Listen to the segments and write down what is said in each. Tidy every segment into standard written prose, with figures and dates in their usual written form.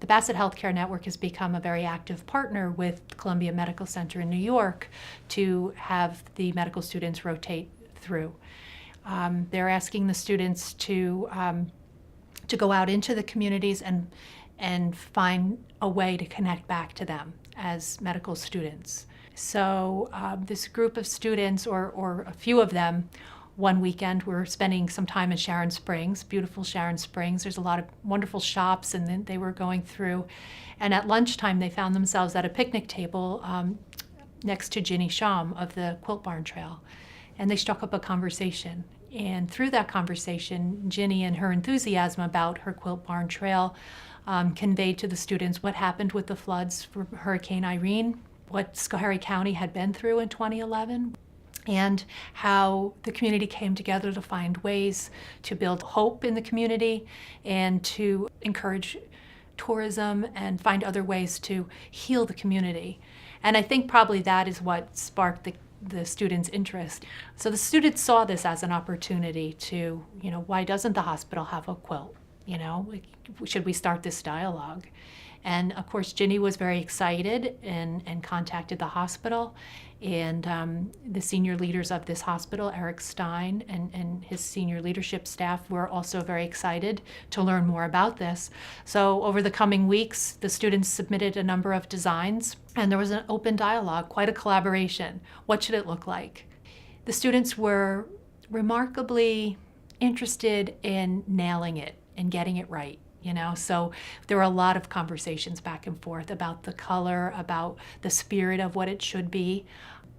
The Bassett Healthcare Network has become a very active partner with Columbia Medical Center in New York to have the medical students rotate through. They're asking the students to go out into the communities and find a way to connect back to them as medical students. So this group of students, or a few of them, one weekend we're spending some time in Sharon Springs, beautiful Sharon Springs. There's a lot of wonderful shops, and then they were going through. And at lunchtime, they found themselves at a picnic table next to Ginny Sham of the Quilt Barn Trail. And they struck up a conversation. And through that conversation, Ginny and her enthusiasm about her Quilt Barn Trail conveyed to the students what happened with the floods for Hurricane Irene, what Schoharie County had been through in 2011, and how the community came together to find ways to build hope in the community and to encourage tourism and find other ways to heal the community. And I think probably that is what sparked the students' interest. So the students saw this as an opportunity to, why doesn't the hospital have a quilt? Should we start this dialogue? And of course, Ginny was very excited and contacted the hospital. And the senior leaders of this hospital, Eric Stein and his senior leadership staff, were also very excited to learn more about this. So over the coming weeks, the students submitted a number of designs, and there was an open dialogue, quite a collaboration. What should it look like? The students were remarkably interested in nailing it and getting it right. So there were a lot of conversations back and forth about the color, about the spirit of what it should be.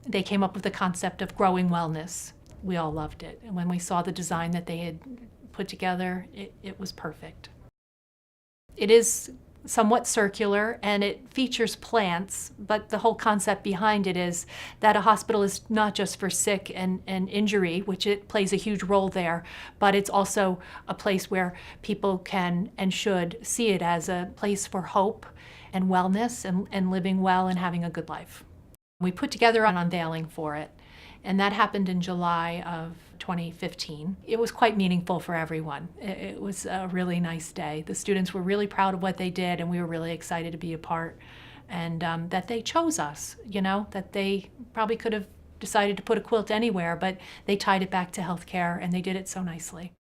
They came up with the concept of growing wellness. We all loved it. And when we saw the design that they had put together, it was perfect. It is somewhat circular, and it features plants, but the whole concept behind it is that a hospital is not just for sick and injury, which it plays a huge role there, but it's also a place where people can and should see it as a place for hope and wellness and living well and having a good life. We put together an unveiling for it, and that happened in July of 2015. It was quite meaningful for everyone. It was a really nice day. The students were really proud of what they did, and we were really excited to be a part, and that they chose us, that they probably could have decided to put a quilt anywhere, but they tied it back to healthcare, and they did it so nicely.